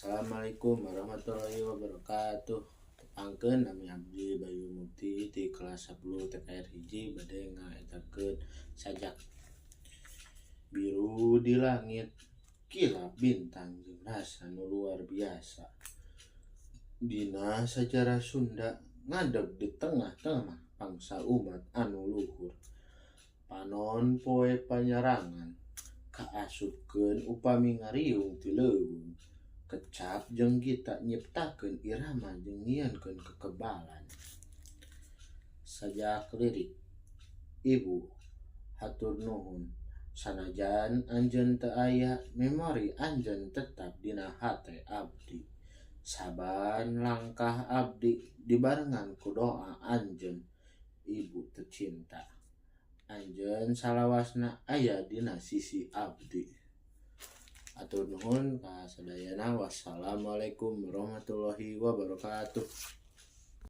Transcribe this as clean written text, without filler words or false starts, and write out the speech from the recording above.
Assalamualaikum warahmatullahi wabarakatuh. Tepangkeun nami abdi Bayu Mukti di kelas 10 TKR hiji bade ngaetakeun sajak. Biru di langit, kilap bintang jeung rasa nu luar biasa. Dina sajarah Sunda ngadeg di tengah-tengah bangsa umat anu luhur. Panon poe panyerangan kaasupkeun upami ngariung ti leuweung. Kecap jeung gita nyiptakeun irama jeung ngieunkeun kekebalan. Sajak lirik. Ibu, hatur nuhun. Sanajan anjeun teu aya, memori anjeun tetap dina hate abdi. Saban langkah abdi dibarengan ku doa anjeun, ibu tercinta. Anjeun salawasna aya dina sisi abdi. Atur nuhun ka sadayana. Wassalamualaikum warahmatullahi wabarakatuh.